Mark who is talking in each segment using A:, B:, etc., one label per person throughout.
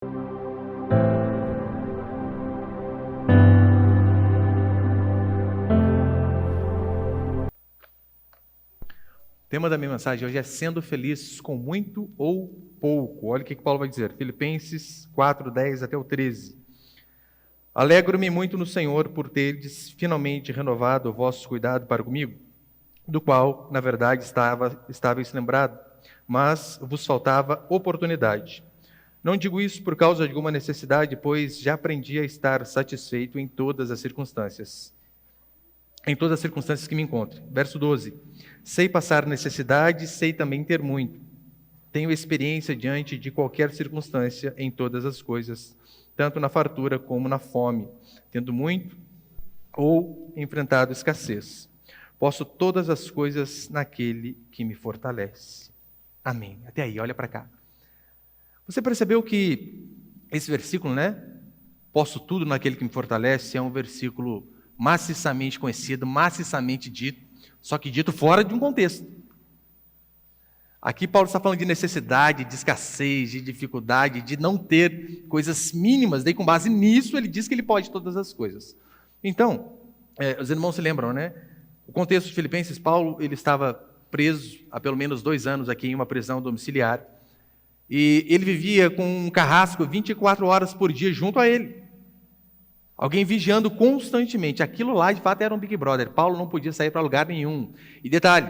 A: O tema da minha mensagem hoje é sendo feliz com muito ou pouco. Olha o que Paulo vai dizer. Filipenses 4, 10 até o 13. Alegro-me muito no Senhor por teres finalmente renovado o vosso cuidado para comigo, do qual, na verdade, estáveis lembrado, mas vos faltava oportunidade. Não digo isso por causa de alguma necessidade, pois já aprendi a estar satisfeito em todas as circunstâncias. Em todas as circunstâncias que me encontro. Verso 12. Sei passar necessidade, sei também ter muito. Tenho experiência diante de qualquer circunstância em todas as coisas, tanto na fartura como na fome, tendo muito ou enfrentado escassez. Posso todas as coisas naquele que me fortalece. Amém. Até aí, olha para cá. Você percebeu que esse versículo, né? Posso tudo naquele que me fortalece, é um versículo maciçamente conhecido, maciçamente dito, só que dito fora de um contexto. Aqui Paulo está falando de necessidade, de escassez, de dificuldade, de não ter coisas mínimas, daí com base nisso ele diz que ele pode todas as coisas. Então, os irmãos se lembram, né? O contexto de Filipenses, Paulo ele estava preso há pelo menos 2 anos aqui em uma prisão domiciliar, e ele vivia com um carrasco 24 horas por dia junto a ele. Alguém vigiando constantemente. Aquilo lá, de fato, era um Big Brother. Paulo não podia sair para lugar nenhum. E detalhe,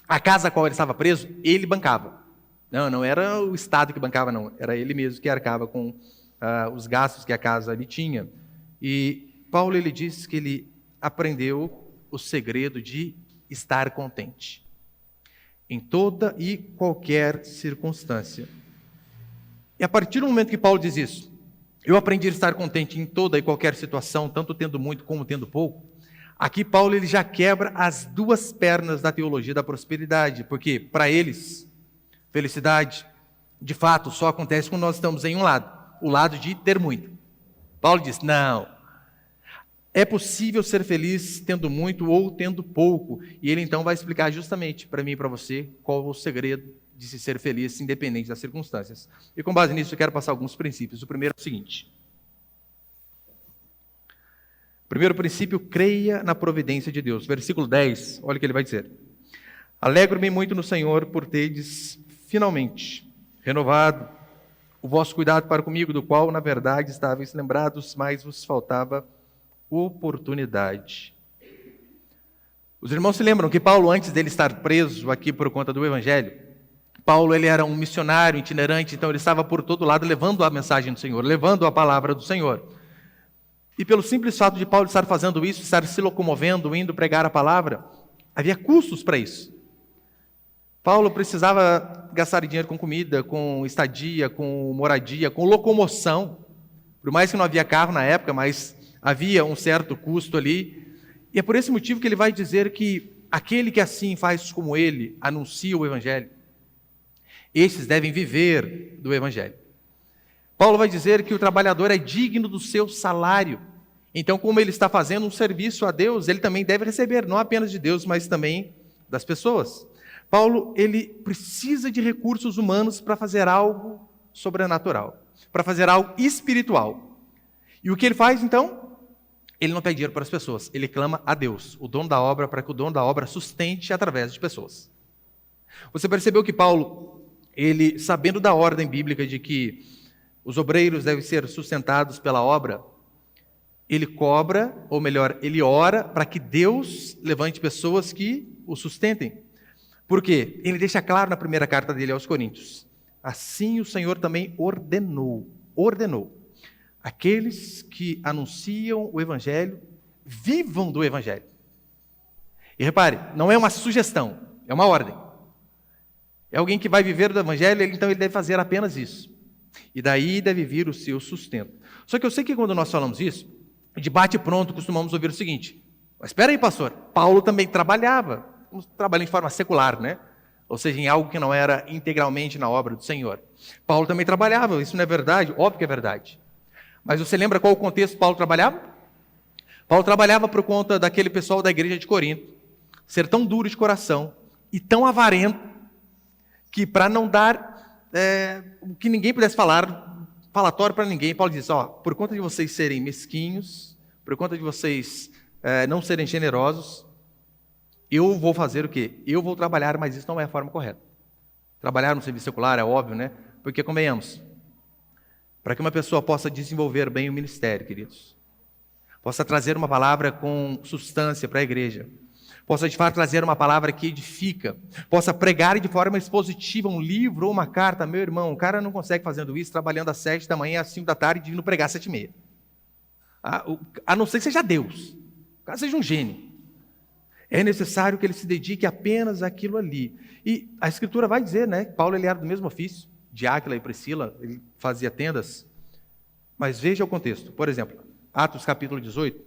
A: a casa a qual ele estava preso, ele bancava. Não era o Estado que bancava, não. Era ele mesmo que arcava com os gastos que a casa ali tinha. E Paulo, ele diz que ele aprendeu o segredo de estar contente em toda e qualquer circunstância. E a partir do momento que Paulo diz isso, eu aprendi a estar contente em toda e qualquer situação, tanto tendo muito como tendo pouco. Aqui Paulo ele já quebra as 2 pernas da teologia da prosperidade, porque para eles, felicidade, de fato, só acontece quando nós estamos em um lado, o lado de ter muito. Paulo diz, não, é possível ser feliz tendo muito ou tendo pouco, e ele então vai explicar justamente para mim e para você qual o segredo de se ser feliz, independente das circunstâncias. E com base nisso eu quero passar alguns princípios. O primeiro é o seguinte. Primeiro princípio, creia na providência de Deus. Versículo 10, olha o que ele vai dizer. Alegro-me muito no Senhor por teres finalmente renovado o vosso cuidado para comigo, do qual, na verdade, estáveis lembrados, mas vos faltava oportunidade. Os irmãos se lembram que Paulo, antes dele estar preso aqui por conta do Evangelho, Paulo ele era um missionário itinerante, então ele estava por todo lado levando a mensagem do Senhor, levando a palavra do Senhor. E pelo simples fato de Paulo estar fazendo isso, estar se locomovendo, indo pregar a palavra, havia custos para isso. Paulo precisava gastar dinheiro com comida, com estadia, com moradia, com locomoção. Por mais que não havia carro na época, mas havia um certo custo ali. E é por esse motivo que ele vai dizer que aquele que assim faz como ele, anuncia o Evangelho, esses devem viver do Evangelho. Paulo vai dizer que o trabalhador é digno do seu salário. Então, como ele está fazendo um serviço a Deus, ele também deve receber, não apenas de Deus, mas também das pessoas. Paulo, ele precisa de recursos humanos para fazer algo sobrenatural, para fazer algo espiritual. E o que ele faz, então? Ele não pede dinheiro para as pessoas, ele clama a Deus, o dono da obra, para que o dono da obra sustente através de pessoas. Você percebeu que Paulo, ele, sabendo da ordem bíblica de que os obreiros devem ser sustentados pela obra, ele cobra, ou melhor, ele ora para que Deus levante pessoas que o sustentem. Por quê? Ele deixa claro na primeira carta dele aos Coríntios. Assim o Senhor também ordenou, aqueles que anunciam o Evangelho, vivam do Evangelho. E repare, não é uma sugestão, é uma ordem. É alguém que vai viver do Evangelho, então ele deve fazer apenas isso. E daí deve vir o seu sustento. Só que eu sei que quando nós falamos isso, de bate-pronto costumamos ouvir o seguinte: mas espera aí, pastor, Paulo também trabalhava de forma secular, né? Ou seja, em algo que não era integralmente na obra do Senhor. Paulo também trabalhava, isso não é verdade? Óbvio que é verdade. Mas você lembra qual o contexto que Paulo trabalhava? Paulo trabalhava por conta daquele pessoal da igreja de Corinto, ser tão duro de coração e tão avarento, que para não dar o que ninguém pudesse falar falatório para ninguém. Paulo diz, por conta de vocês serem mesquinhos, por conta de vocês não serem generosos, eu vou fazer o quê? Eu vou trabalhar, mas isso não é a forma correta. Trabalhar no serviço secular é óbvio, né? Porque, convenhamos, para que uma pessoa possa desenvolver bem o ministério, queridos, possa trazer uma palavra com substância para a igreja, possa de fato trazer uma palavra que edifica, possa pregar de forma expositiva um livro ou uma carta, meu irmão, o cara não consegue fazendo isso, trabalhando às 7 da manhã, às 5 da tarde, e vindo pregar às 7h30. A não ser que seja Deus, o cara seja um gênio. É necessário que ele se dedique apenas àquilo ali. E a Escritura vai dizer, né, que Paulo ele era do mesmo ofício, de Áquila e Priscila, ele fazia tendas. Mas veja o contexto. Por exemplo, Atos capítulo 18,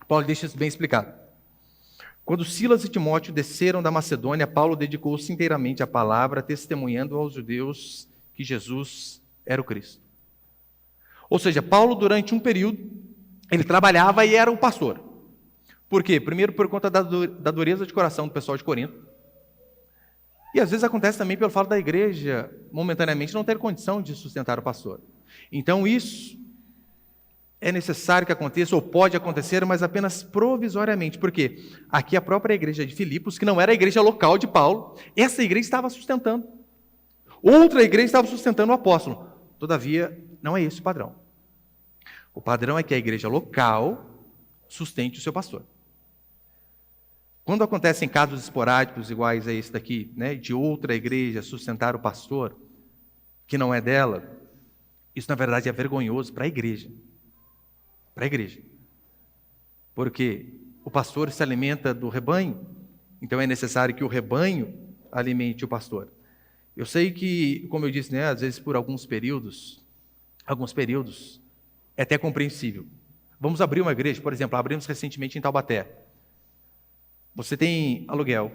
A: Paulo deixa isso bem explicado. Quando Silas e Timóteo desceram da Macedônia, Paulo dedicou-se inteiramente à palavra, testemunhando aos judeus que Jesus era o Cristo. Ou seja, Paulo, durante um período, ele trabalhava e era o pastor. Por quê? Primeiro, por conta da dureza de coração do pessoal de Corinto. E às vezes acontece também pelo fato da igreja, momentaneamente, não ter condição de sustentar o pastor. Então isso é necessário que aconteça, ou pode acontecer, mas apenas provisoriamente. Por quê? Aqui a própria igreja de Filipos, que não era a igreja local de Paulo, essa igreja estava sustentando. Outra igreja estava sustentando o apóstolo. Todavia, não é esse o padrão. O padrão é que a igreja local sustente o seu pastor. Quando acontecem casos esporádicos iguais a esse daqui, né, de outra igreja sustentar o pastor, que não é dela, isso na verdade é vergonhoso para a igreja. Para a igreja. Porque o pastor se alimenta do rebanho, então é necessário que o rebanho alimente o pastor. Eu sei que, como eu disse, né, às vezes por alguns períodos, é até compreensível. Vamos abrir uma igreja, por exemplo, abrimos recentemente em Taubaté. Você tem aluguel.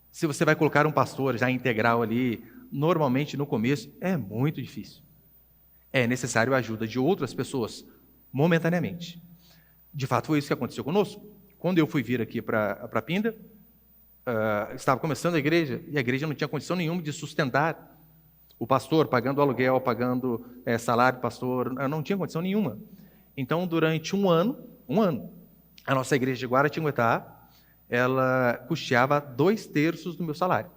A: Se você vai colocar um pastor já integral ali, normalmente no começo, é muito difícil. É necessário a ajuda de outras pessoas, momentaneamente. De fato, foi isso que aconteceu conosco. Quando eu fui vir aqui para Pinda, estava começando a igreja, e a igreja não tinha condição nenhuma de sustentar o pastor, pagando aluguel, pagando salário do pastor, não tinha condição nenhuma. Então, durante um ano, a nossa igreja de Guaratinguetá, ela custeava 2/3 do meu salário.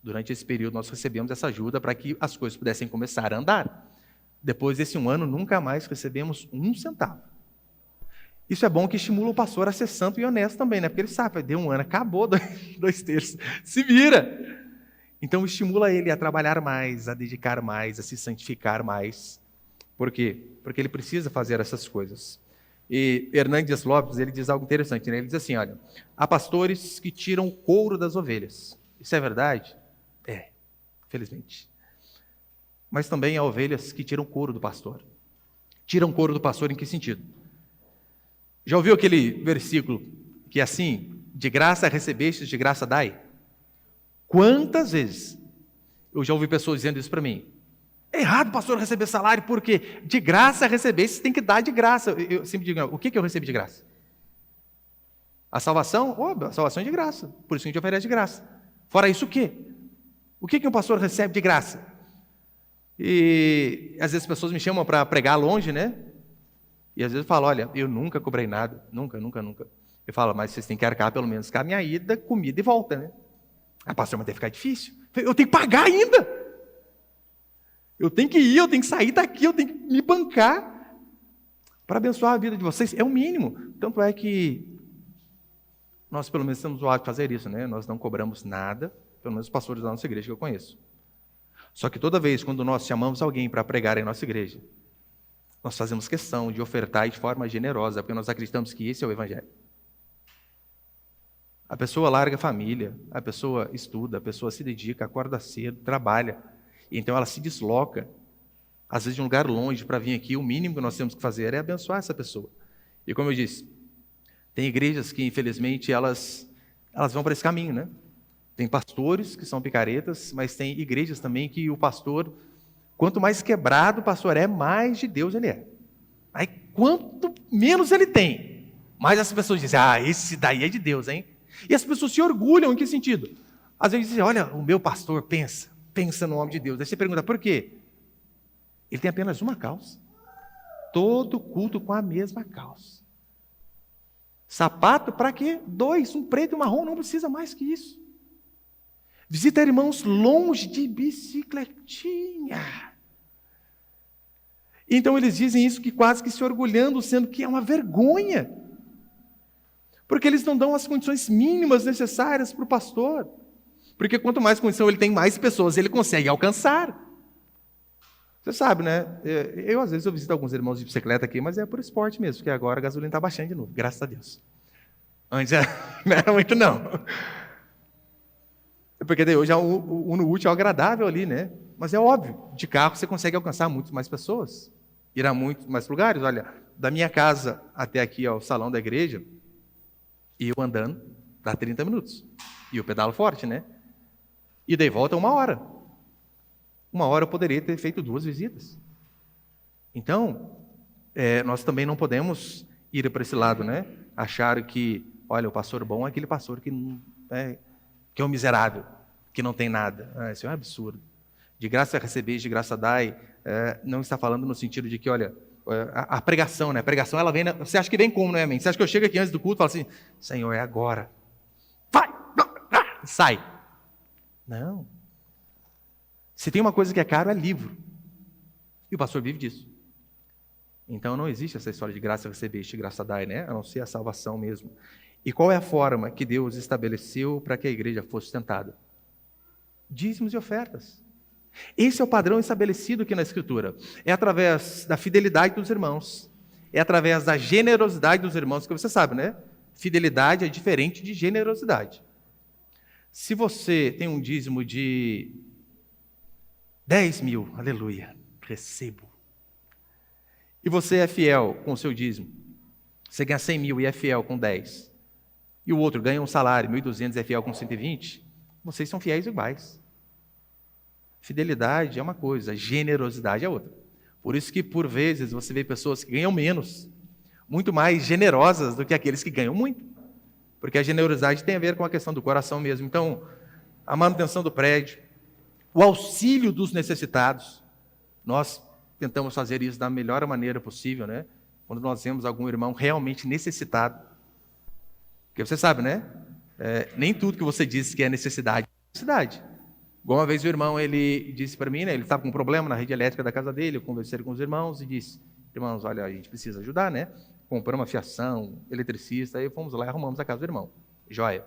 A: Durante esse período, nós recebemos essa ajuda para que as coisas pudessem começar a andar. Depois desse um ano, nunca mais recebemos 1 centavo. Isso é bom que estimula o pastor a ser santo e honesto também, né? Porque ele sabe, deu um ano, acabou 2/3, se vira. Então, estimula ele a trabalhar mais, a dedicar mais, a se santificar mais. Por quê? Porque ele precisa fazer essas coisas. E Hernandes Lopes, ele diz algo interessante, né? Ele diz assim, olha, há pastores que tiram o couro das ovelhas. Isso é verdade? É, infelizmente. Mas também há ovelhas que tiram o couro do pastor. Tiram o couro do pastor em que sentido? Já ouviu aquele versículo que é assim, de graça recebestes, de graça dai? Quantas vezes eu já ouvi pessoas dizendo isso para mim? É errado, pastor, receber salário, porque de graça receber, você tem que dar de graça. Eu sempre digo, o que eu recebi de graça? A salvação? A salvação é de graça, por isso que a gente oferece de graça. Fora isso, o quê? O que um pastor recebe de graça? E às vezes as pessoas me chamam para pregar longe, né? E às vezes eu falo, olha, eu nunca cobrei nada, nunca. Eu falo, mas vocês têm que arcar pelo menos com a minha ida, comida e volta, né? Ah, pastor, mas deve ficar difícil. Eu tenho que pagar ainda. Eu tenho que ir, eu tenho que sair daqui, eu tenho que me bancar para abençoar a vida de vocês. É o mínimo. Tanto é que nós, pelo menos, temos o hábito de fazer isso, né? Nós não cobramos nada, pelo menos os pastores da nossa igreja que eu conheço. Só que toda vez, quando nós chamamos alguém para pregar em nossa igreja, nós fazemos questão de ofertar de forma generosa, porque nós acreditamos que esse é o Evangelho. A pessoa larga a família, a pessoa estuda, a pessoa se dedica, acorda cedo, trabalha. E então ela se desloca, às vezes de um lugar longe para vir aqui. O mínimo que nós temos que fazer é abençoar essa pessoa. E como eu disse, tem igrejas que infelizmente elas vão para esse caminho, né? Tem pastores que são picaretas, mas tem igrejas também que o pastor, quanto mais quebrado o pastor é, mais de Deus ele é. Aí quanto menos ele tem, mais as pessoas dizem, esse daí é de Deus, hein? E as pessoas se orgulham, em que sentido? Às vezes dizem, olha, o meu pastor pensa no nome de Deus. Aí você pergunta, por quê? Ele tem apenas uma calça. Todo culto com a mesma calça. Sapato para quê? 2, um preto e um marrom, não precisa mais que isso. Visita irmãos longe de bicicletinha. Então eles dizem isso que quase que se orgulhando, sendo que é uma vergonha. Porque eles não dão as condições mínimas necessárias para o pastor. Porque quanto mais condição ele tem, mais pessoas ele consegue alcançar. Você sabe, né? Eu às vezes eu visito alguns irmãos de bicicleta aqui, mas é por esporte mesmo, porque agora a gasolina está baixando de novo, graças a Deus. Antes não era muito não. Porque daí hoje o Uno útil é agradável ali, né? Mas é óbvio, de carro você consegue alcançar muito mais pessoas, ir a muitos mais lugares. Olha, da minha casa até aqui ao salão da igreja, e eu andando, dá 30 minutos. E eu pedalo forte, né? E daí volta 1 hora. 1 hora eu poderia ter feito 2 visitas. Então, nós também não podemos ir para esse lado, né? Achar que, olha, o pastor bom é aquele pastor que é um miserável, que não tem nada. Isso é um absurdo. De graça recebeis, de graça dai, não está falando no sentido de que, olha, a pregação, né? A pregação, ela vem, você acha que vem como, né, amém? Você acha que eu chego aqui antes do culto e falo assim, Senhor, é agora. Vai! Sai! Não. Se tem uma coisa que é caro, é livro. E o pastor vive disso. Então não existe essa história de graça recebeste, de graça dai, né? A não ser a salvação mesmo. E qual é a forma que Deus estabeleceu para que a igreja fosse sustentada? Dízimos e ofertas. Esse é o padrão estabelecido aqui na Escritura. É através da fidelidade dos irmãos. É através da generosidade dos irmãos, que você sabe, né? Fidelidade é diferente de generosidade. Se você tem um dízimo de 10 mil, aleluia, recebo. E você é fiel com o seu dízimo. Você ganha 100 mil e é fiel com 10. E o outro ganha um salário, 1.200 e é fiel com 120. Vocês são fiéis iguais. Fidelidade é uma coisa, generosidade é outra. Por isso que, por vezes, você vê pessoas que ganham menos, muito mais generosas do que aqueles que ganham muito. Porque a generosidade tem a ver com a questão do coração mesmo. Então, a manutenção do prédio, o auxílio dos necessitados, nós tentamos fazer isso da melhor maneira possível, né? Quando nós vemos algum irmão realmente necessitado. Porque você sabe, né? Nem tudo que você diz que é necessidade é necessidade. Igual uma vez o irmão, ele disse para mim, né? Ele estava com um problema na rede elétrica da casa dele, eu conversei com os irmãos e disse, irmãos, olha, a gente precisa ajudar, né? Compramos uma fiação, eletricista, aí fomos lá e arrumamos a casa do irmão. Joia.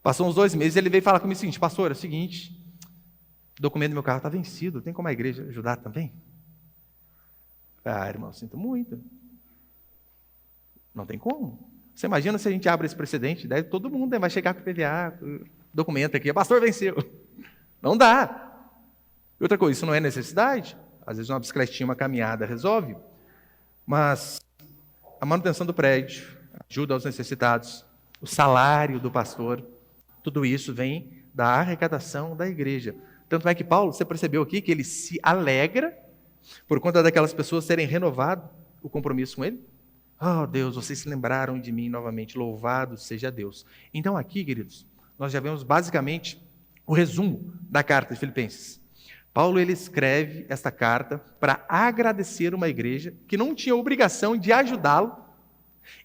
A: Passou uns 2 meses, ele veio falar comigo o seguinte, pastor, é o seguinte, o documento do meu carro está vencido, tem como a igreja ajudar também? Irmão, sinto muito. Não tem como. Você imagina se a gente abre esse precedente, daí todo mundo vai chegar com o PVA, documento aqui, pastor venceu. Não dá. E outra coisa, isso não é necessidade? Às vezes uma bicicletinha, uma caminhada resolve, mas a manutenção do prédio, ajuda aos necessitados, o salário do pastor, tudo isso vem da arrecadação da igreja. Tanto é que Paulo, você percebeu aqui que ele se alegra por conta daquelas pessoas terem renovado o compromisso com ele? Oh, Deus, vocês se lembraram de mim novamente, louvado seja Deus. Então aqui, queridos, nós já vemos basicamente o resumo da carta de Filipenses. Paulo, ele escreve esta carta para agradecer uma igreja que não tinha obrigação de ajudá-lo,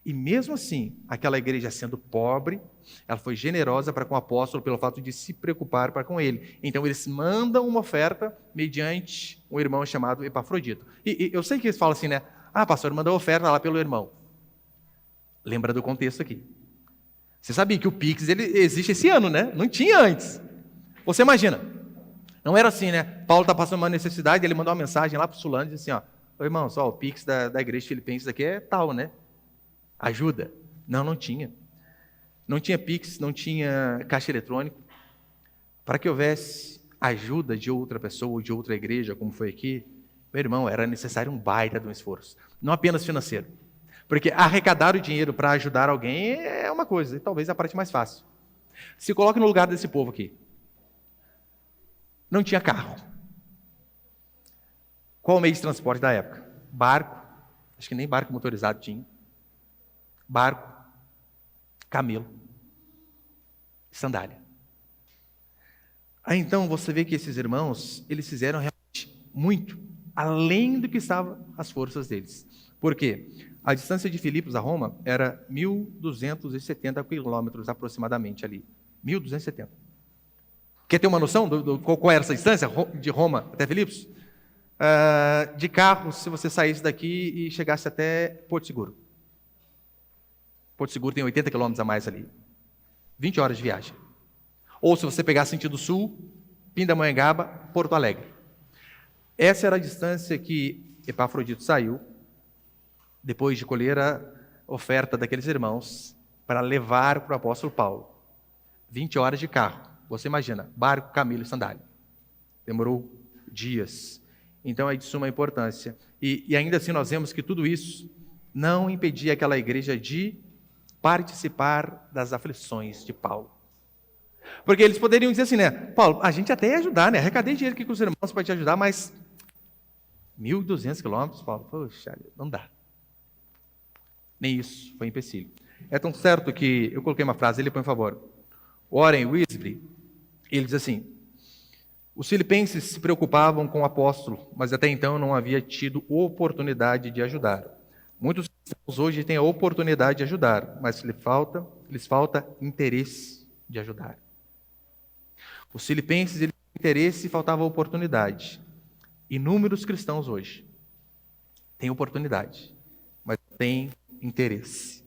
A: e mesmo assim, aquela igreja sendo pobre, ela foi generosa para com o apóstolo pelo fato de se preocupar para com ele. Então eles mandam uma oferta mediante um irmão chamado Epafrodito. E eu sei que eles falam assim, né? Pastor, mandou oferta lá pelo irmão. Lembra do contexto aqui. Você sabia que o Pix ele existe esse ano, né? Não tinha antes. Você imagina, não era assim, né? Paulo está passando uma necessidade, ele mandou uma mensagem lá para o Sulano e disse assim, ó, irmão, só o Pix da igreja de Filipenses aqui é tal, né? Ajuda. Não tinha. Não tinha Pix, não tinha caixa eletrônico. Para que houvesse ajuda de outra pessoa ou de outra igreja, como foi aqui, meu irmão, era necessário um baita de um esforço. Não apenas financeiro. Porque arrecadar o dinheiro para ajudar alguém é uma coisa, e talvez a parte mais fácil. Se coloque no lugar desse povo aqui. Não tinha carro. Qual o meio de transporte da época? Barco. Acho que nem barco motorizado tinha. Barco, camelo, sandália. Aí então você vê que esses irmãos, eles fizeram realmente muito além do que estavam as forças deles. Por quê? A distância de Filipos a Roma era 1.270 quilômetros aproximadamente ali. 1.270. Quer ter uma noção qual era essa distância de Roma até Filipos? De carro, se você saísse daqui e chegasse até Porto Seguro. Porto Seguro tem 80 quilômetros a mais ali. 20 horas de viagem. Ou se você pegar sentido sul, Pindamonhangaba, Porto Alegre. Essa era a distância que Epafrodito saiu, depois de colher a oferta daqueles irmãos, para levar para o apóstolo Paulo. 20 horas de carro. Você imagina, barco, camelo e sandália. Demorou dias. Então é de suma importância. E ainda assim nós vemos que tudo isso não impedia aquela igreja de participar das aflições de Paulo. Porque eles poderiam dizer assim, né? Paulo, a gente até ia ajudar, né? Arrecadei dinheiro aqui com os irmãos para te ajudar, mas 1.200 quilômetros, Paulo, poxa, não dá. Nem isso foi empecilho. É tão certo que eu coloquei uma frase, ele põe, por favor. Warren Wiersbe, ele diz assim: os filipenses se preocupavam com o apóstolo, mas até então não havia tido oportunidade de ajudar. Muitos cristãos hoje têm a oportunidade de ajudar, mas lhes falta interesse de ajudar. Os filipenses, eles tinham interesse e faltava oportunidade. Inúmeros cristãos hoje têm oportunidade, mas não têm interesse.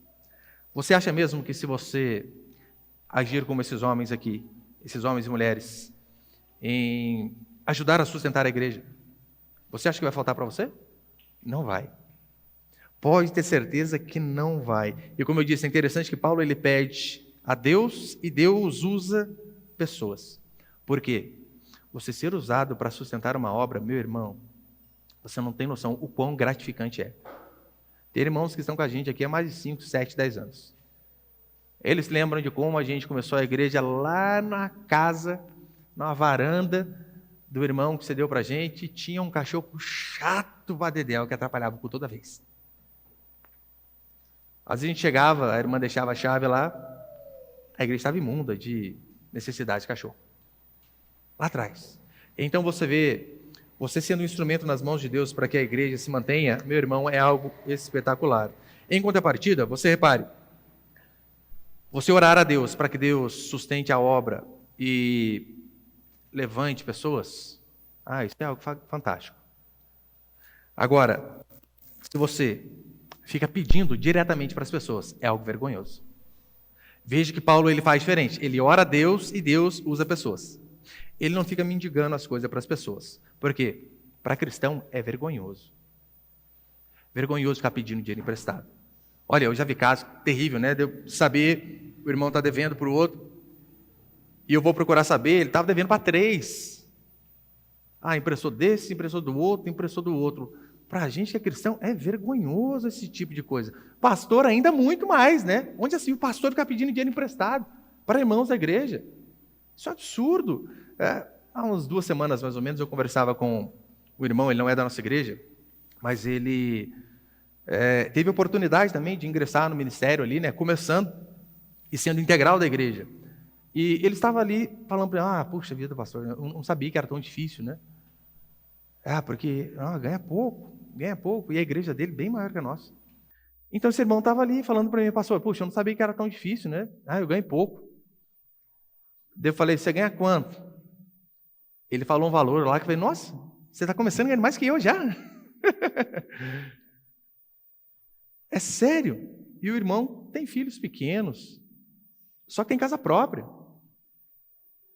A: Você acha mesmo que se você agir como esses homens aqui, esses homens e mulheres, em ajudar a sustentar a igreja, você acha que vai faltar para você? Não vai. Pode ter certeza que não vai. E como eu disse, é interessante que Paulo ele pede a Deus e Deus usa pessoas. Por quê? Você ser usado para sustentar uma obra, meu irmão, você não tem noção o quão gratificante é. Tem irmãos que estão com a gente aqui há mais de 5, 7, 10 anos. Eles lembram de como a gente começou a igreja lá na casa, na varanda do irmão que você deu para a gente, tinha um cachorro chato, vadedel, que atrapalhava por toda vez. Às vezes a gente chegava, a irmã deixava a chave lá, a igreja estava imunda de necessidade de cachorro. Lá atrás. Então você vê, você sendo um instrumento nas mãos de Deus para que a igreja se mantenha, meu irmão, é algo espetacular. Em contrapartida, você repare, você orar a Deus para que Deus sustente a obra e levante pessoas, isso é algo fantástico. Agora, se você fica pedindo diretamente para as pessoas, é algo vergonhoso. Veja que Paulo ele faz diferente, ele ora a Deus e Deus usa pessoas. Ele não fica mendigando as coisas para as pessoas. Por quê? Para cristão é vergonhoso. Vergonhoso ficar pedindo dinheiro emprestado. Olha, eu já vi caso terrível, né? De eu saber, o irmão está devendo para o outro, e eu vou procurar saber, ele estava devendo para 3. Emprestou desse, emprestou do outro, emprestou do outro. Para a gente que é cristão, é vergonhoso esse tipo de coisa. Pastor ainda muito mais, né? Onde assim o pastor fica pedindo dinheiro emprestado para irmãos da igreja? Isso é absurdo. Há umas 2 semanas, mais ou menos, eu conversava com o irmão, ele não é da nossa igreja, mas ele teve a oportunidade também de ingressar no ministério ali, né, começando e sendo integral da igreja. E ele estava ali falando para mim, puxa vida, pastor, eu não sabia que era tão difícil, né? Porque ganha pouco, e a igreja dele bem maior que a nossa. Então esse irmão estava ali falando para mim, pastor, puxa, eu não sabia que era tão difícil, né? Eu ganho pouco. Daí eu falei, você ganha quanto? Ele falou um valor lá que eu falei, nossa, você está começando a ganhar mais que eu já. É sério. E o irmão tem filhos pequenos, só que tem casa própria.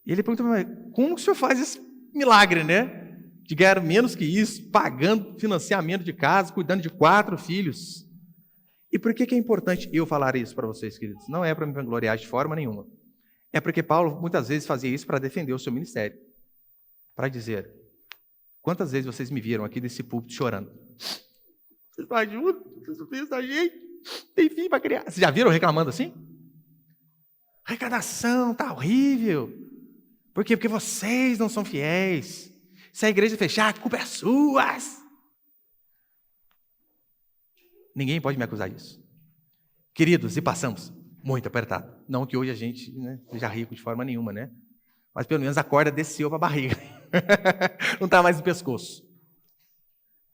A: E ele perguntou, mas como que o senhor faz esse milagre, né? De ganhar menos que isso, pagando financiamento de casa, cuidando de 4 filhos. E por que é importante eu falar isso para vocês, queridos? Não é para me vangloriar de forma nenhuma. É porque Paulo muitas vezes fazia isso para defender o seu ministério. Para dizer, quantas vezes vocês me viram aqui desse púlpito chorando? Vocês não ajudam, vocês não pensam na gente, tem filho para criar. Vocês já viram reclamando assim? Arrecadação está horrível. Por quê? Porque vocês não são fiéis. Se a igreja fechar, a culpa é sua. Ninguém pode me acusar disso. Queridos, e passamos muito apertado. Não que hoje a gente seja rico de forma nenhuma, né? Mas pelo menos a corda desceu para a barriga. Não está mais no pescoço.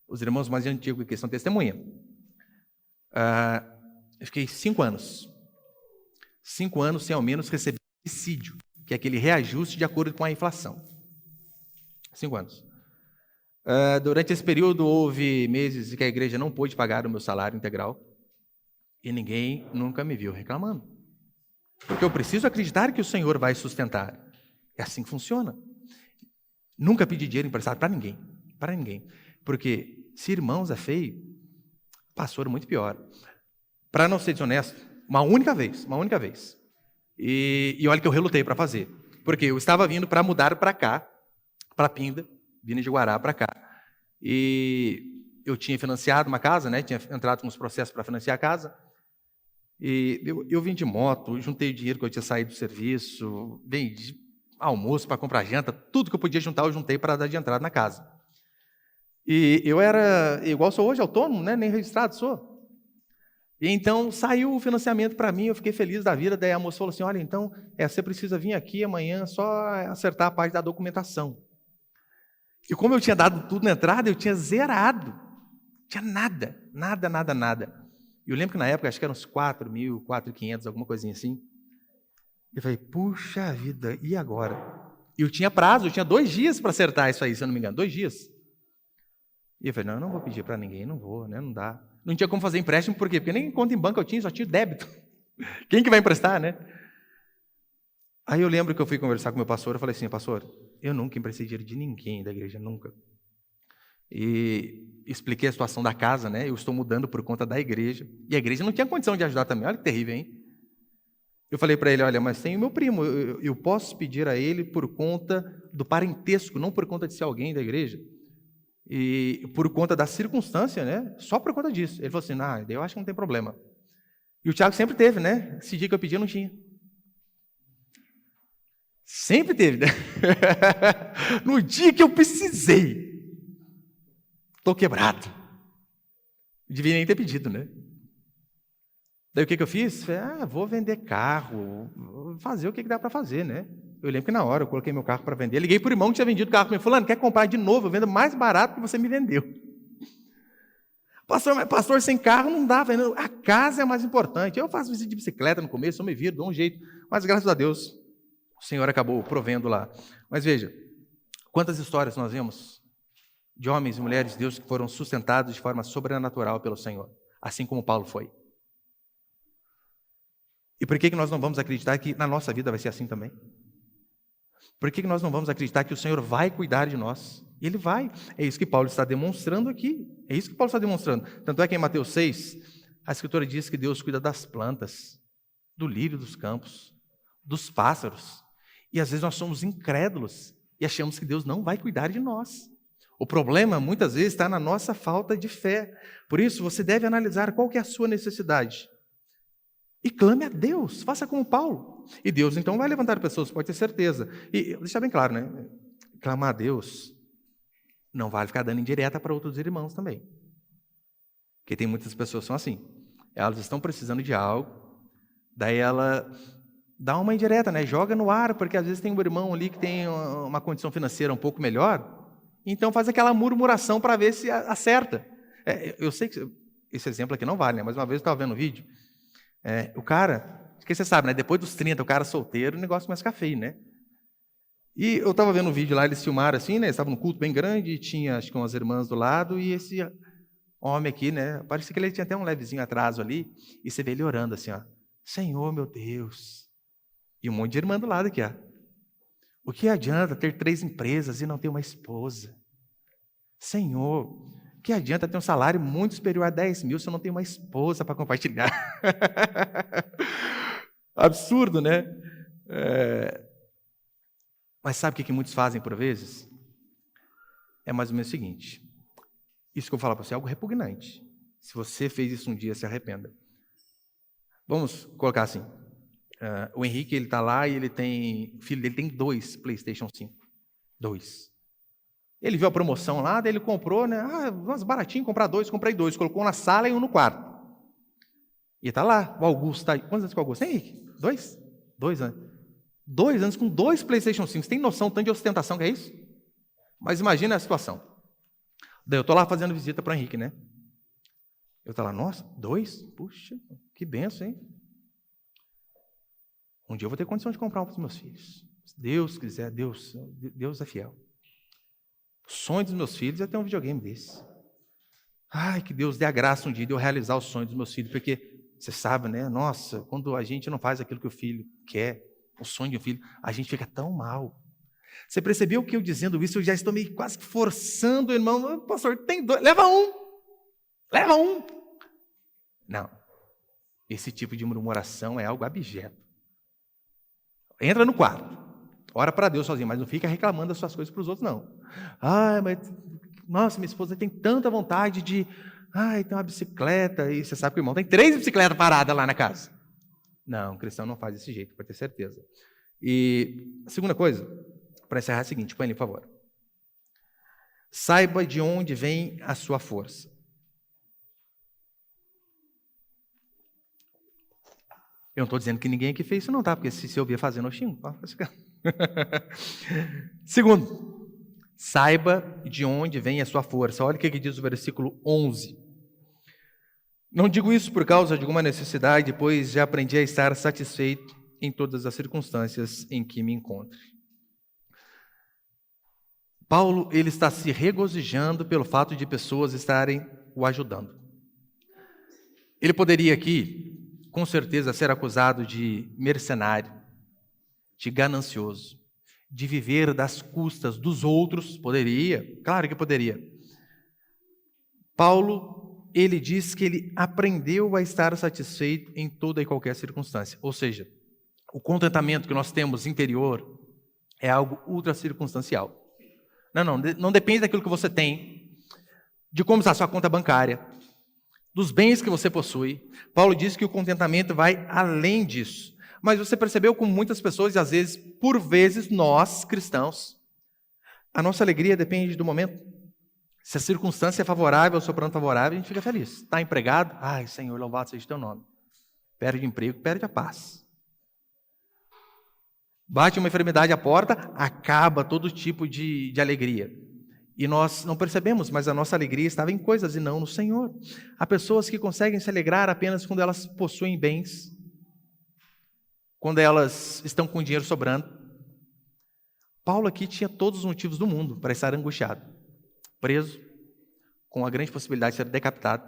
A: Os irmãos mais antigos aqui são testemunha. Eu fiquei 5 anos. 5 anos sem ao menos receber subsídio, que é aquele reajuste de acordo com a inflação. 5 anos. Durante esse período, houve meses em que a igreja não pôde pagar o meu salário integral e ninguém nunca me viu reclamando. Porque eu preciso acreditar que o Senhor vai sustentar. É assim que funciona. Nunca pedi dinheiro emprestado para ninguém. Para ninguém. Porque se irmãos é feio, pastor é muito pior. Para não ser desonesto, uma única vez. E olha que eu relutei para fazer. Porque eu estava vindo para mudar para cá, para Pinda, vindo de Guará para cá. E eu tinha financiado uma casa, né? Tinha entrado com os processos para financiar a casa. E eu vim de moto, juntei o dinheiro que eu tinha saído do serviço, vendi almoço para comprar janta, tudo que eu podia juntar eu juntei para dar de entrada na casa. E eu era, igual sou hoje, autônomo, né? Nem registrado sou. E então saiu o financiamento para mim, eu fiquei feliz da vida. Daí a moça falou assim, olha, então você precisa vir aqui amanhã só acertar a parte da documentação. E como eu tinha dado tudo na entrada, eu tinha zerado. Tinha nada. E eu lembro que na época, acho que eram uns 4.000, 4.500, alguma coisinha assim. Eu falei, puxa vida, e agora? E eu tinha prazo, eu tinha 2 dias para acertar isso aí, se eu não me engano, 2 dias. E eu falei, não, eu não vou pedir para ninguém, não vou, né? Não dá. Não tinha como fazer empréstimo, por quê? Porque nem conta em banco eu tinha, só tinha débito. Quem que vai emprestar, né? Aí eu lembro que eu fui conversar com o meu pastor, eu falei assim, pastor, eu nunca emprestei dinheiro de ninguém da igreja, nunca. E expliquei a situação da casa, né? Eu estou mudando por conta da igreja. E a igreja não tinha condição de ajudar também. Olha que terrível, hein? Eu falei para ele, olha, mas tem o meu primo, eu posso pedir a ele por conta do parentesco, não por conta de ser alguém da igreja. E por conta da circunstância, né? Só por conta disso. Ele falou assim, eu acho que não tem problema. E o Tiago sempre teve, né? Esse dia que eu pedi, eu não tinha. Sempre teve, né? No dia que eu precisei. Estou quebrado. Devia nem ter pedido, né? Daí o que eu fiz? Falei, vou vender carro, vou fazer o que dá para fazer, né? Eu lembro que na hora eu coloquei meu carro para vender. Liguei para o irmão que tinha vendido o carro para mim. Fulano, quer comprar de novo? Eu vendo mais barato que você me vendeu. Pastor, sem carro não dá, a casa é mais importante. Eu faço visita de bicicleta no começo, eu me viro, dou um jeito. Mas graças a Deus, o Senhor acabou provendo lá. Mas veja, quantas histórias nós vemos de homens e mulheres de Deus que foram sustentados de forma sobrenatural pelo Senhor, assim como Paulo foi. E por que nós não vamos acreditar que na nossa vida vai ser assim também? Por que nós não vamos acreditar que o Senhor vai cuidar de nós? E Ele vai. É isso que Paulo está demonstrando aqui. É isso que Paulo está demonstrando. Tanto é que em Mateus 6, a Escritura diz que Deus cuida das plantas, do lírio dos campos, dos pássaros. E às vezes nós somos incrédulos e achamos que Deus não vai cuidar de nós. O problema, muitas vezes, está na nossa falta de fé. Por isso, você deve analisar qual que é a sua necessidade. E clame a Deus, faça como Paulo. E Deus, então, vai levantar pessoas, pode ter certeza. E deixar bem claro, né? Clamar a Deus não vale ficar dando indireta para outros irmãos também. Porque tem muitas pessoas que são assim. Elas estão precisando de algo, daí ela dá uma indireta, né? Joga no ar, porque às vezes tem um irmão ali que tem uma condição financeira um pouco melhor, então faz aquela murmuração para ver se acerta. Eu sei que esse exemplo aqui não vale, né? Mas uma vez eu estava vendo um vídeo, o cara, porque você sabe, né? Depois dos 30, o cara solteiro, o negócio começa a ficar feio, né? E eu estava vendo um vídeo lá, eles filmaram assim, né? Eles estavam num culto bem grande, e tinha, acho que umas irmãs do lado, e esse homem aqui, né? Parecia que ele tinha até um levezinho atraso ali, e você vê ele orando assim, ó. Senhor, meu Deus. E um monte de irmã do lado aqui, ó. O que adianta ter 3 empresas e não ter uma esposa? Senhor, o que adianta ter um salário muito superior a 10 mil se eu não tenho uma esposa para compartilhar? Absurdo, né? Mas sabe o que muitos fazem por vezes? É mais ou menos o seguinte. Isso que eu vou falar para você é algo repugnante. Se você fez isso um dia, se arrependa. Vamos colocar assim. O Henrique, ele está lá e o filho dele tem 2 PlayStation 5. 2. Ele viu a promoção lá, daí ele comprou, né? Mas baratinho, comprar 2, comprei 2. Colocou um na sala e um no quarto. E está lá, o Augusto está aí. Quantos anos que o Augusto tem, Henrique? 2? 2 anos. 2 anos com 2 PlayStation 5. Você tem noção tanto de ostentação que é isso? Mas imagina a situação. Daí eu estou lá fazendo visita para o Henrique, né? Eu estou lá, nossa, 2? Puxa, que benção, hein? Um dia eu vou ter condição de comprar um para os meus filhos. Se Deus quiser, Deus é fiel. O sonho dos meus filhos é ter um videogame desse. Ai, que Deus dê a graça um dia de eu realizar o sonho dos meus filhos, porque você sabe, né? Nossa, quando a gente não faz aquilo que o filho quer, o sonho de um filho, a gente fica tão mal. Você percebeu que eu dizendo isso, eu já estou meio quase que forçando o irmão, pastor, tem 2, leva um. Não, esse tipo de murmuração é algo abjeto. Entra no quarto, ora para Deus sozinho, mas não fica reclamando das suas coisas para os outros, não. Ai, mas, nossa, minha esposa tem tanta vontade de, tem uma bicicleta, e você sabe que o irmão tem 3 bicicletas paradas lá na casa. Não, o cristão não faz desse jeito, pode ter certeza. E a segunda coisa, para encerrar, é a seguinte, põe ali, por favor. Saiba de onde vem a sua força. Eu não estou dizendo que ninguém aqui fez isso não, tá? Porque se eu via fazendo, eu xingo. Segundo, saiba de onde vem a sua força. Olha o que diz o versículo 11. Não digo isso por causa de alguma necessidade, pois já aprendi a estar satisfeito em todas as circunstâncias em que me encontro. Paulo, ele está se regozijando pelo fato de pessoas estarem o ajudando. Ele poderia aqui, com certeza, ser acusado de mercenário, de ganancioso, de viver das custas dos outros. Poderia, claro que poderia. Paulo, ele diz que ele aprendeu a estar satisfeito em toda e qualquer circunstância. Ou seja, o contentamento que nós temos interior é algo ultra circunstancial. Não depende daquilo que você tem, de como está a sua conta bancária, dos bens que você possui. Paulo diz que o contentamento vai além disso. Mas você percebeu como muitas pessoas, e às vezes, por vezes, nós, cristãos, a nossa alegria depende do momento. Se a circunstância é favorável, o soprano favorável, a gente fica feliz. Está empregado? Ai, Senhor, louvado seja o teu nome. Perde emprego, perde a paz. Bate uma enfermidade à porta, acaba todo tipo de alegria. E nós não percebemos, mas a nossa alegria estava em coisas e não no Senhor. Há pessoas que conseguem se alegrar apenas quando elas possuem bens, quando elas estão com dinheiro sobrando. Paulo aqui tinha todos os motivos do mundo para estar angustiado, preso, com a grande possibilidade de ser decapitado,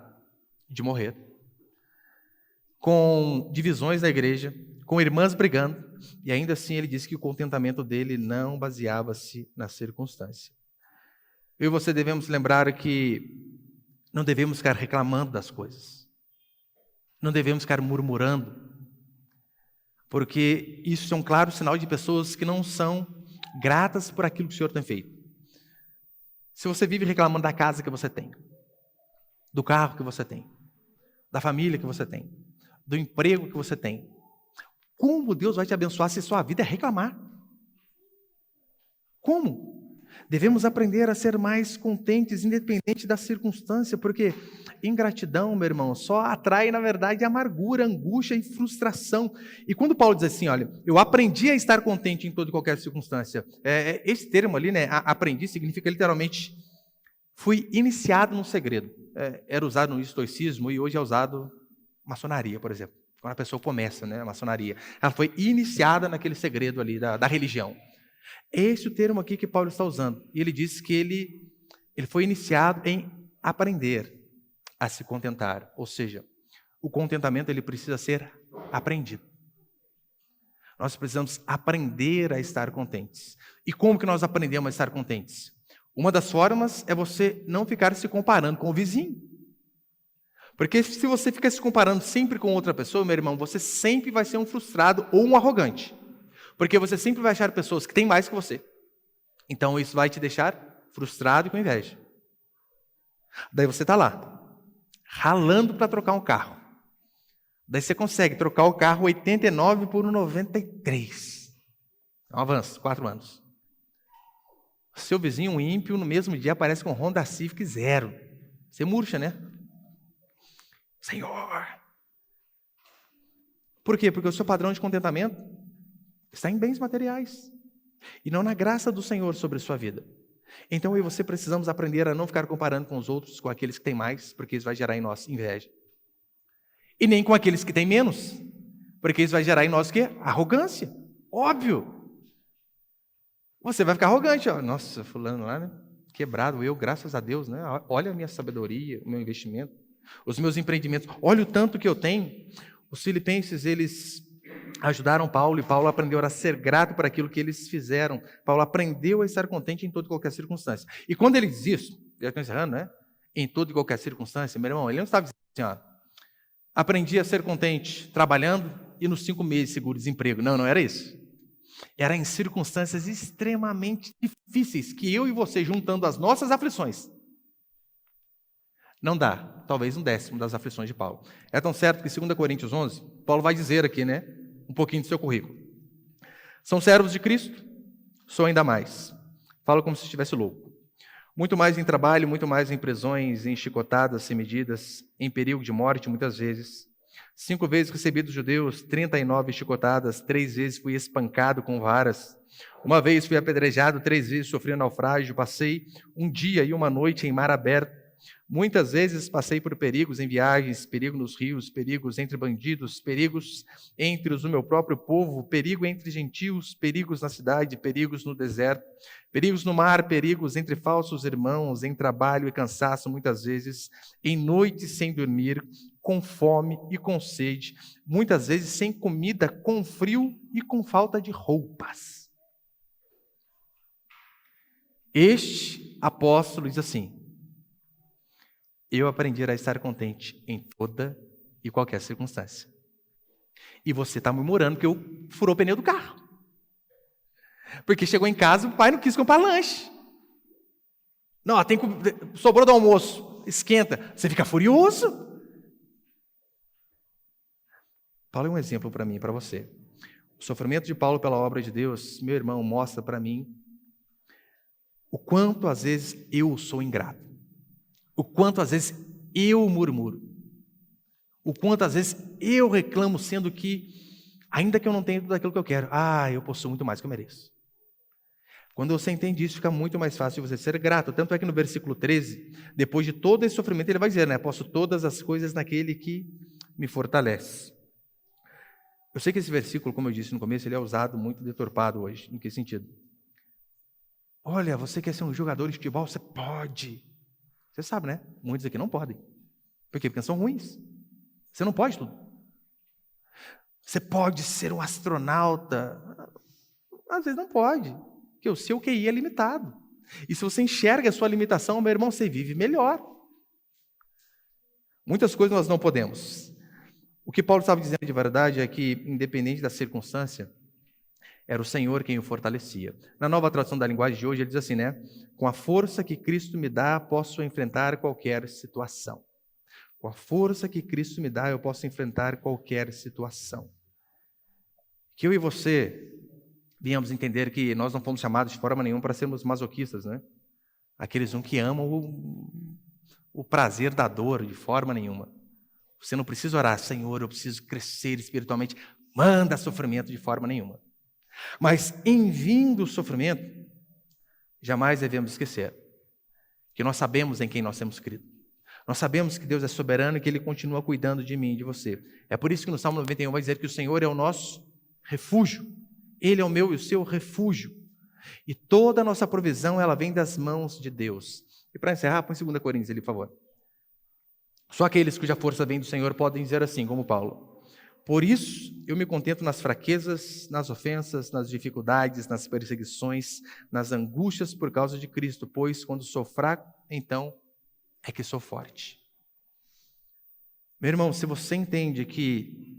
A: de morrer, com divisões na igreja, com irmãs brigando, e ainda assim ele disse que o contentamento dele não baseava-se na circunstância. Eu e você devemos lembrar que não devemos ficar reclamando das coisas. Não devemos ficar murmurando. Porque isso é um claro sinal de pessoas que não são gratas por aquilo que o Senhor tem feito. Se você vive reclamando da casa que você tem, do carro que você tem, da família que você tem, do emprego que você tem, como Deus vai te abençoar se sua vida é reclamar? Como? Devemos aprender a ser mais contentes, independente da circunstância, porque ingratidão, meu irmão, só atrai, na verdade, amargura, angústia e frustração. E quando Paulo diz assim, olha, eu aprendi a estar contente em toda e qualquer circunstância, esse termo ali, né, aprendi, significa literalmente, fui iniciado no segredo. Era usado no estoicismo e hoje é usado maçonaria, por exemplo. Quando a pessoa começa, né, a maçonaria, ela foi iniciada naquele segredo ali da religião. Esse é o termo aqui que Paulo está usando. E ele diz que ele foi iniciado em aprender a se contentar. Ou seja, o contentamento ele precisa ser aprendido. Nós precisamos aprender a estar contentes. E como que nós aprendemos a estar contentes? Uma das formas é você não ficar se comparando com o vizinho. Porque se você fica se comparando sempre com outra pessoa, meu irmão, você sempre vai ser um frustrado ou um arrogante. Porque você sempre vai achar pessoas que têm mais que você. Então isso vai te deixar frustrado e com inveja. Daí você está lá, ralando para trocar um carro. Daí você consegue trocar o carro 89 por um 93. É um avanço, 4 anos. Seu vizinho, um ímpio, no mesmo dia aparece com Honda Civic 0. Você murcha, né? Senhor! Por quê? Porque o seu padrão de contentamento está em bens materiais e não na graça do Senhor sobre a sua vida. Então eu e você precisamos aprender a não ficar comparando com os outros, com aqueles que têm mais, porque isso vai gerar em nós inveja. E nem com aqueles que têm menos, porque isso vai gerar em nós o quê? Arrogância. Óbvio. Você vai ficar arrogante, ó. Nossa, fulano lá, né? Quebrado, eu, graças a Deus, né? Olha a minha sabedoria, o meu investimento, os meus empreendimentos. Olha o tanto que eu tenho. Os filipenses, eles ajudaram Paulo, e Paulo aprendeu a ser grato por aquilo que eles fizeram. Paulo aprendeu a estar contente em toda e qualquer circunstância. E quando ele diz isso, já estou encerrando, né? Em toda e qualquer circunstância, meu irmão, ele não estava dizendo assim, ó, aprendi a ser contente trabalhando e nos 5 meses seguro-desemprego. Não, não era isso. Era em circunstâncias extremamente difíceis, que eu e você, juntando as nossas aflições, não dá, talvez 1/10 das aflições de Paulo. É tão certo que, 2 Coríntios 11, Paulo vai dizer aqui, né, um pouquinho do seu currículo. São servos de Cristo? Sou ainda mais. Fala como se estivesse louco. Muito mais em trabalho, muito mais em prisões, em chicotadas sem medidas, em perigo de morte, muitas vezes. 5 vezes recebi dos judeus 39 chicotadas, 3 vezes fui espancado com varas. Uma vez fui apedrejado, 3 vezes sofri naufrágio, passei um dia e uma noite em mar aberto. Muitas vezes passei por perigos em viagens, perigo nos rios, perigos entre bandidos, perigos entre os do meu próprio povo, perigo entre gentios, perigos na cidade, perigos no deserto, perigos no mar, perigos entre falsos irmãos, em trabalho e cansaço, muitas vezes, em noites sem dormir, com fome e com sede, muitas vezes sem comida, com frio e com falta de roupas. Este apóstolo diz assim: eu aprendi a estar contente em toda e qualquer circunstância. E você está murmurando porque furou o pneu do carro. Porque chegou em casa, o pai não quis comprar lanche. Não, sobrou do almoço, esquenta. Você fica furioso. Paulo é um exemplo para mim e para você. O sofrimento de Paulo pela obra de Deus, meu irmão, mostra para mim o quanto às vezes eu sou ingrato. O quanto às vezes eu murmuro. O quanto às vezes eu reclamo, sendo que, ainda que eu não tenha tudo aquilo que eu quero, eu possuo muito mais do que eu mereço. Quando você entende isso, fica muito mais fácil de você ser grato. Tanto é que no versículo 13, depois de todo esse sofrimento, ele vai dizer, né? Posso todas as coisas naquele que me fortalece. Eu sei que esse versículo, como eu disse no começo, ele é usado muito deturpado hoje. Em que sentido? Olha, você quer ser um jogador de futebol? Você pode. Você sabe, né? Muitos aqui não podem. Por quê? Porque são ruins. Você não pode tudo. Você pode ser um astronauta. Às vezes não pode. Porque o seu QI é limitado. E se você enxerga a sua limitação, meu irmão, você vive melhor. Muitas coisas nós não podemos. O que Paulo estava dizendo de verdade é que, independente da circunstância, era o Senhor quem o fortalecia. Na nova tradução da linguagem de hoje, ele diz assim, né? Com a força que Cristo me dá, posso enfrentar qualquer situação. Com a força que Cristo me dá, eu posso enfrentar qualquer situação. Que eu e você venhamos entender que nós não fomos chamados de forma nenhuma para sermos masoquistas, né? Aqueles que amam o prazer da dor de forma nenhuma. Você não precisa orar, Senhor, eu preciso crescer espiritualmente. Manda sofrimento de forma nenhuma. Mas em vindo o sofrimento, jamais devemos esquecer que nós sabemos em quem nós temos crido. Nós sabemos que Deus é soberano e que Ele continua cuidando de mim e de você. É por isso que no Salmo 91 vai dizer que o Senhor é o nosso refúgio. Ele é o meu e o seu refúgio. E toda a nossa provisão, ela vem das mãos de Deus. E para encerrar, põe 2 Coríntios ali, por favor. Só aqueles cuja força vem do Senhor podem dizer assim, como Paulo: por isso, eu me contento nas fraquezas, nas ofensas, nas dificuldades, nas perseguições, nas angústias por causa de Cristo, pois quando sou fraco, então é que sou forte. Meu irmão, se você entende que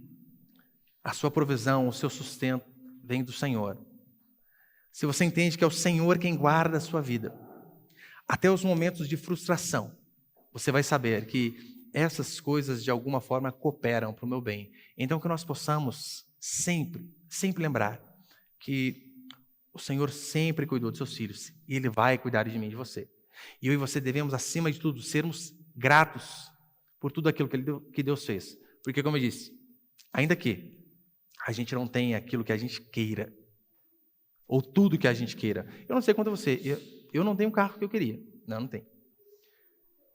A: a sua provisão, o seu sustento vem do Senhor, se você entende que é o Senhor quem guarda a sua vida, até os momentos de frustração, você vai saber que essas coisas de alguma forma cooperam para o meu bem. Então que nós possamos sempre lembrar que o Senhor sempre cuidou dos seus filhos e Ele vai cuidar de mim e de você. E eu e você devemos, acima de tudo, sermos gratos por tudo aquilo que Deus fez. Porque, como eu disse, ainda que a gente não tenha aquilo que a gente queira, ou tudo que a gente queira, eu não sei quanto a você, Eu não tenho o carro que eu queria. Não tenho.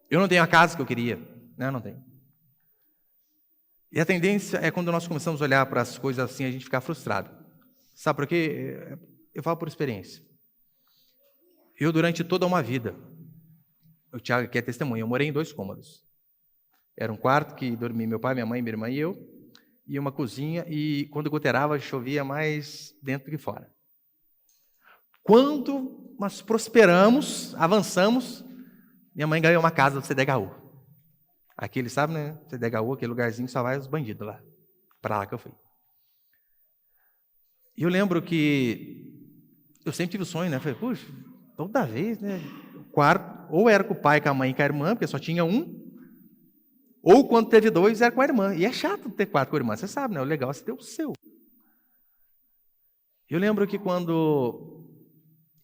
A: Eu não tenho a casa que eu queria. Não tenho. E a tendência é quando nós começamos a olhar para as coisas assim, a gente ficar frustrado. Sabe por quê? Eu falo por experiência. Eu, durante toda uma vida, o Thiago aqui é testemunha, eu morei em 2 cômodos. Era um quarto que dormia meu pai, minha mãe, minha irmã e eu, e uma cozinha, e quando goteirava, chovia mais dentro que fora. Quando nós prosperamos, avançamos, minha mãe ganhou uma casa do CDHU. Aquele, sabe, né? CDHU, aquele lugarzinho que só vai os bandidos lá. Para lá que eu fui. E eu lembro que eu sempre tive o sonho, né? Falei, puxa, toda vez, né? O quarto, ou era com o pai, com a mãe e com a irmã, porque só tinha um, ou quando teve 2, era com a irmã. E é chato ter 4 com a irmã, você sabe, né? O legal é você ter o seu. Eu lembro que quando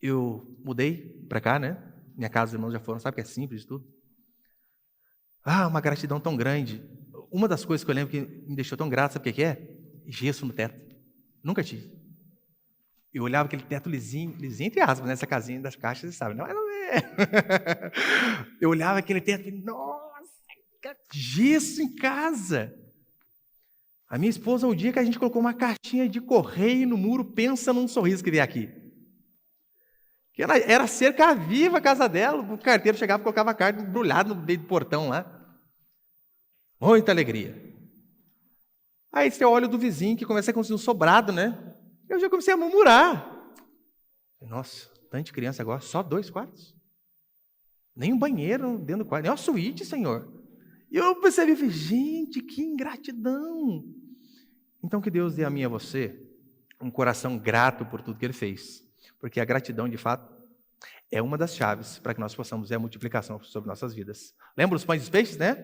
A: eu mudei para cá, né? Minha casa, os irmãos já foram, sabe que é simples e tudo. Uma gratidão tão grande. Uma das coisas que eu lembro que me deixou tão grato, sabe o que é? Gesso no teto. Nunca tive. Eu olhava aquele teto lisinho entre aspas, nessa casinha das caixas, você sabe, não é. Eu olhava aquele teto e, nossa, gesso em casa. A minha esposa, o dia que a gente colocou uma caixinha de correio no muro, pensa num sorriso que veio aqui. Era cerca viva a casa dela, o carteiro chegava e colocava a carta embrulhada no meio do portão lá. Muita alegria. Aí você olha do vizinho que começa a construir um sobrado, né? Eu já comecei a murmurar. Nossa, tanto de criança agora, só 2 quartos. Nem um banheiro dentro do quarto, nem uma suíte, Senhor. E eu percebi, gente, que ingratidão. Então que Deus dê a mim e a você um coração grato por tudo que Ele fez. Porque a gratidão, de fato, é uma das chaves para que nós possamos ver a multiplicação sobre nossas vidas. Lembra os pães e os peixes, né?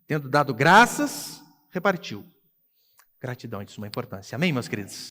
A: Tendo dado graças, repartiu. Gratidão é de suma importância. Amém, meus queridos?